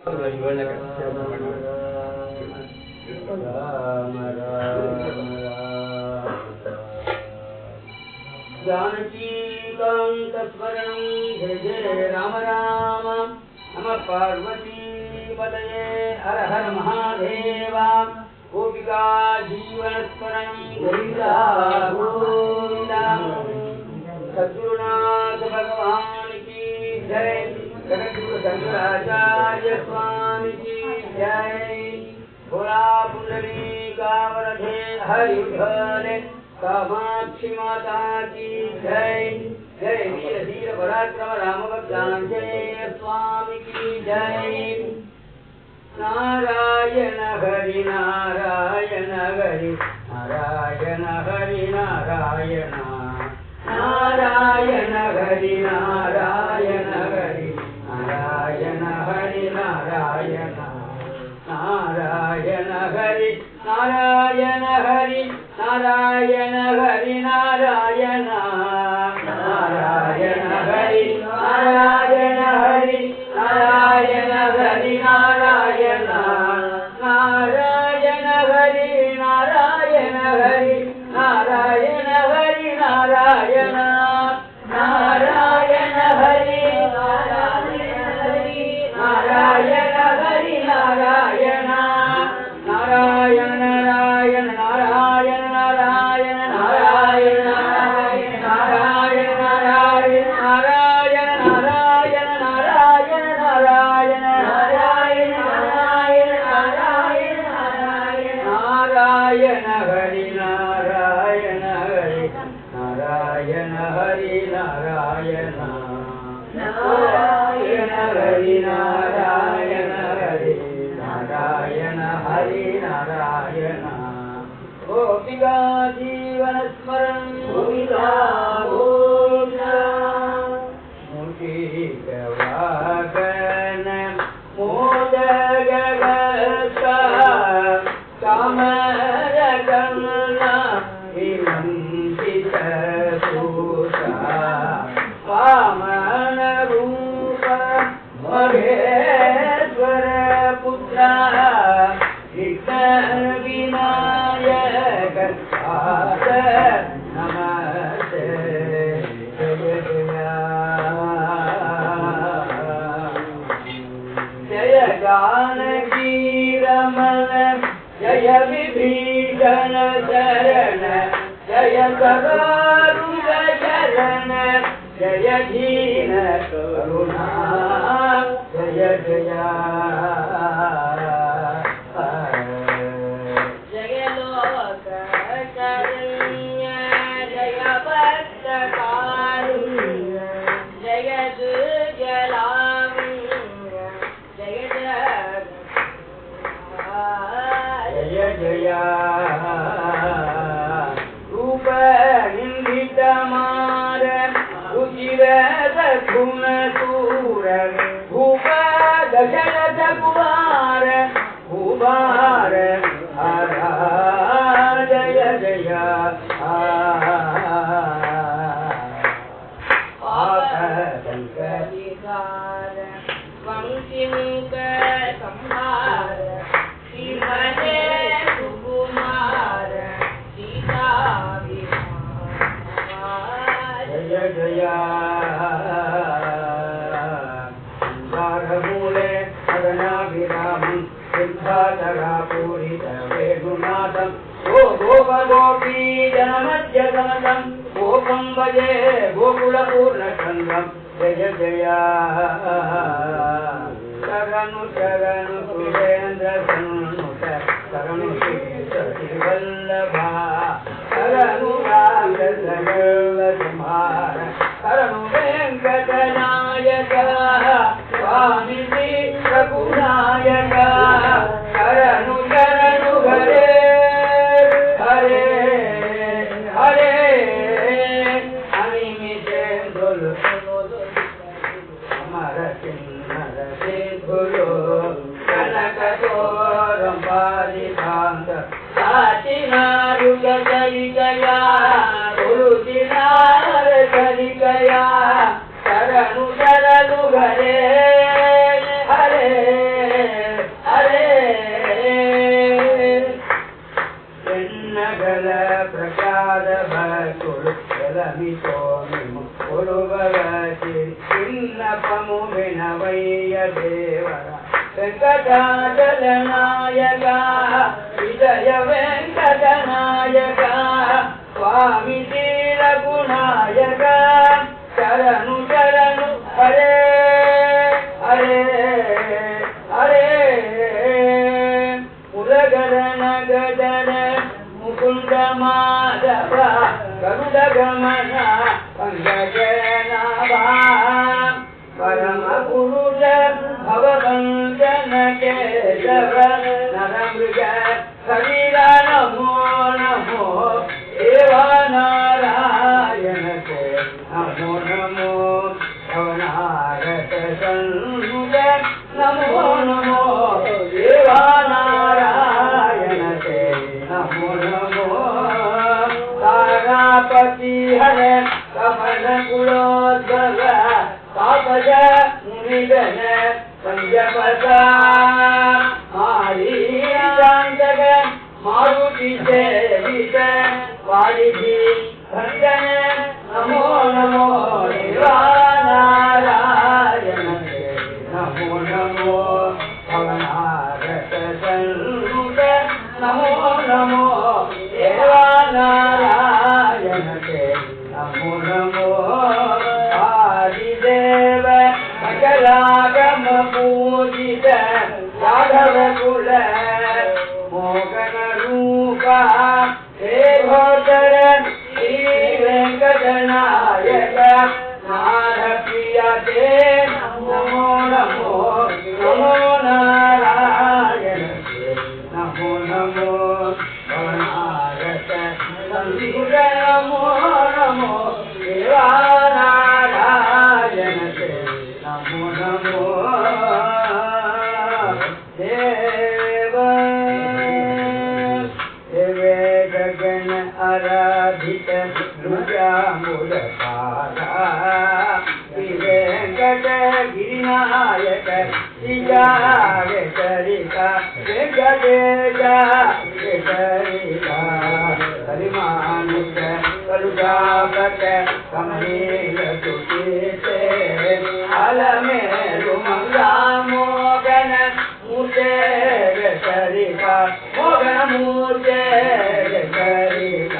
जानकीकान्तस्मरणं जय जय राम राम नमः पार्वती पतये हर हर महादेव गोपिका जीवनस्मरणं गोविन्दा गोविन्दा सद्गुरुनाथ भगवान की जय जगद्गुरु शंकराचार्य स्वामी की जय भोला पुंडरीकावरधे हरिधरे कामाक्षी माता की जय जय वीर धीर पराक्रम राम भक्तांजनेय स्वामी की जय नारायण हरि नारायण हरि नारायण हरि नारायण नारायण हरि नारायण हरि नारायण हरि नारायण नारायण हरि नारायण हरि नारायण हरि नारायण नारायण हरि नारायण हरि नारायण हरि नारायण नारायण हरि नारायण हरि नारायण हरि नारायण नारायण हरि नारायण हरि नारायण नारायण नारायण नारायण नारायण नारायण नारायण नारायण नारायण नारायण नारायण नारायण नारायण नारायण नारायण नारायण नारायण हरि नारायण हरि नारायण हरि नारायण नारायण हरि नारायण हरि नारायण हरि नारायण गोपिका जीवन स्मरण गोविंदा गोविंदा मुखी गवागन मोदगन कामर गमना विलंबित सूता वामन रूप महेश्वर पुत्र विनायक नमस्ते जय जानकी रमण जय विभीषण शरण जय सदारुग शरण जय दीन करुणा जय जय जय लोक शरण्य जय भक्त कारुण्य जय दुर्जलावण्य जय जय जय रूप निंदित मार रुचिर गुण सूर भूप दशरथ कुमार भूभार हरा जय जय संकार वंशिमुख संहार श्रीमते सुकुमार सीता जय जय मूले अगनाभिरामं सिद्धाधरा पूरित वेणुनाथं ओ गोपगोपी जनमध्य समतं गोपं भजे गोकुलपूर्णचन्द्रं जय जय शरणु शरणु सुरेन्द्र सन्नुत शरणु श्रीवल्लभा शरणु राजसर्वसंहार शरणु वेङ्कटनायक स्वामी रघुनायक शरणु शरणु हरे हरे हरे अनिमिषेन्दुल अमर किन्नर सिंधुलो कनकतोरं पादिभान्त साचिनारुग चलिकया गुरुदिनार चलिकया शरणु शरणु हरे हरे వెంకటాచలనాయక విజయ వెంకటనాయక స్వామి శ్రీరఘునాయక శరణు శరణు హరే హరే హరే మురగరణ గదన ముకుంద మాధవ గరుడ గమన పంకజనాభా పరమ పురుష భవవందన కేశవ నరమృగ శరీర నమో నమో దేవనారాయణ నమో నమో భవనారత సన్ముఖ నమో నమో దేవనారాయణ నమో నమో తారాపతి హర కమల కులోద్భవ పాపజ మునిగణ పంచపద మారీరాంతక మారుతి సేవిత వారిధి భంజన నమో నమో దేవనారాయణ నమో నమో భవనారత సన్ముఖ నమో నమో దేవనారాయణ నమో నమో ఆదిదేవ సకలాగమ పూజిత రాఘవ కుల మోగన రూప హే భోదర శ్రీ వెంకటనాయక నార ప్రియ తే నమో నమో నమో నారాయణ నమో నమో భవనారత సంస్కృత నమో నమో దేవనారాయణ నమో నమో దేవ దేవే గగన ఆరాధిత రుజాముదపారా వెంకట గిరినాయక శ్రీజాగరిక వెంకటేశ హరిమానుష కలుజాపక కమనీల సుఖీతే అలమేలు మంగామోగన మూర్తే సరిక మోగన మూర్తే సరిక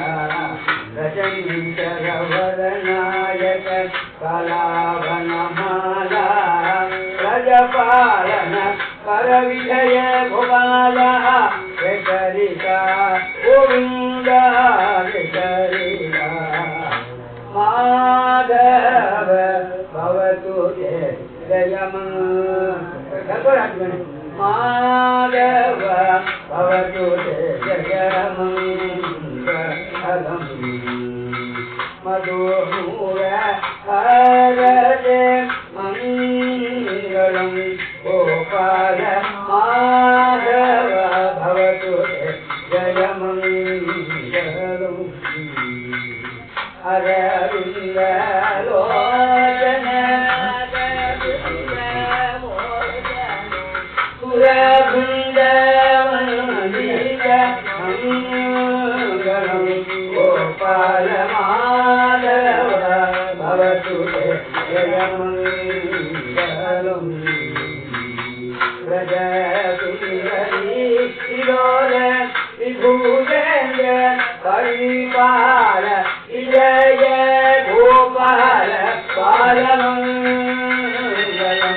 రజనీశరవరనాయక కళావనమాల రజపాలన కర విజయ గోపాల వెసరిక గోవింద వెసరిక మాధవ భవతు మాధవ భవతు జయమంగళం మధుమూర హరదే మంగళం గోపాల మాధవ భవతు జయమంగళం అరవిందలోచన సురబృందవనిత మంగళం గోపాల మాధవ భవతు జయమంగళం ప్రజసుందరీ శిరోల విభూషేంద్ర పరిపాల విజయ గోపాల బాలమంగళం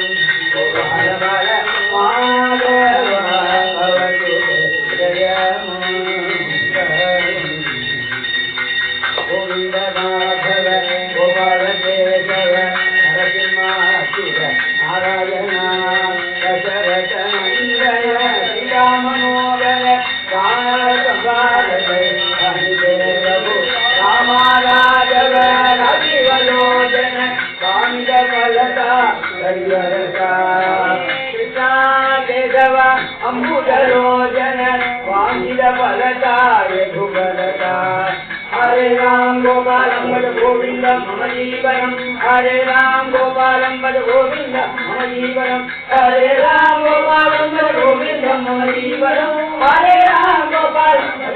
గోపాల బాల మాధవ భవతు జయమంగళం గోవింద మాధవ గోపాల కేశవ నరసింహాసుర నారాయణ దశరథ నందన శ్రీరామనోదయ రామారాజవ రవివలోచన కామిత ఫలత హరిహరత కృష్ణ కేశవ అంబుజలోచన వాంఛిత ఫలత రఘుబలత హరే రామ గోపాలం భజ గోవిందం మమ జీవనం హరే రామ గోపాలం భజ గోవిందం మమ జీవనం హరే రామ గోపాలం భజ గోవిందం మమ జీవనం హరే రామ గోపాలం భజ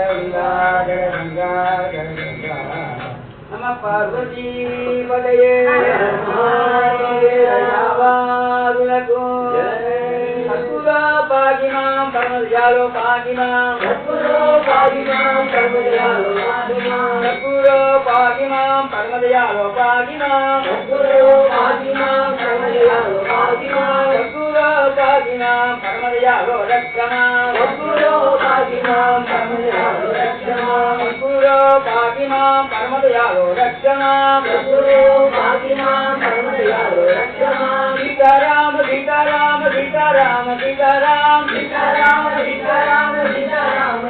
பார்வதி பதையே பாகிமாம் பரமதயாலோ பாகிமாம் பாகிமாம் பரமதயாலோ பாகிமாம் பரமதயாலோ பாகிமாம் பாகிமாம் பரமதயாலோ பாகிமாம் பரமதயாலோ ரக்ஷமாம் பாகிமாம் பரமதயாலோ ரக்ஷமாம் பாகிமாம் பரமதயாலோ ரக்ஷமாம் பாகிமாம் பரமதயாலோ ரக்ஷமாம் சீதாராம சீதாராம சீதாராம சீதாராம் சீதாராம சீதாராம சீதாராம சீதாராம்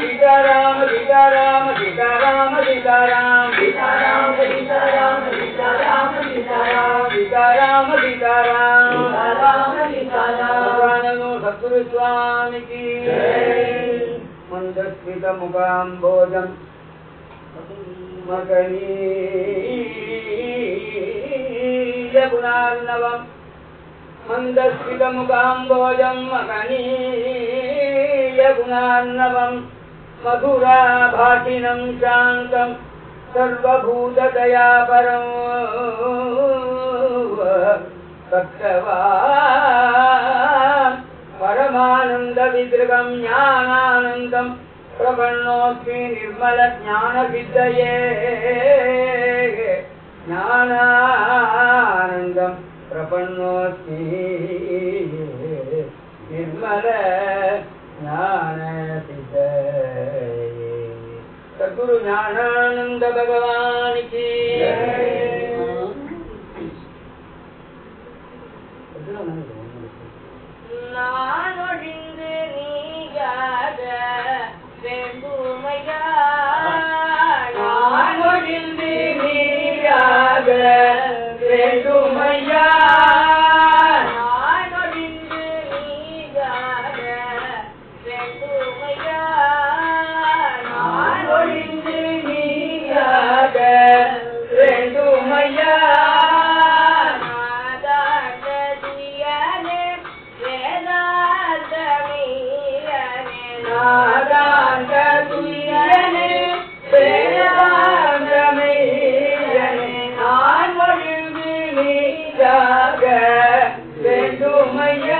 சீதாராம சீதாராம சீதாராம சீதாராம் சீதாராம சீதாராம சீதாராம சீதாராம் சீதாராம சீதாராம் சீதாராம சத்குரு சுவாமிக்கு மந்தஸ்மித முகாம்போஜம் மகனீய குணார்ணவம் மந்தஸ்மித முகாம்போஜம் மகனீய குணார்ணவம் மதுராபாஷினம் சாந்தம் சர்வபூததயாபரம் சத்யவான் பரமானந்த விக்கிரகம் ஞானானந்தம் பிரபன்னோஸ்மி நிர்மல ஞான வித்தயே ஞானானந்தம் பிரபன்னோஸ்மி நிர்மல ஞான வித்தயே சத்குரு ஞானானந்த பகவான் கி நான் ஒழிந்து நீயாக வேண்டுமையா நான் ஒழிந்து நீயாக வேண்டுமையா நான் ஒழிந்து நீயாக வேண்டுமையா நான் ஒழிந்து நீயாக வேண்டுமையா நாதாந்த துயனே வேதாந்தமையனே நான் ஒழிந்து நீயாக வேண்டுமையா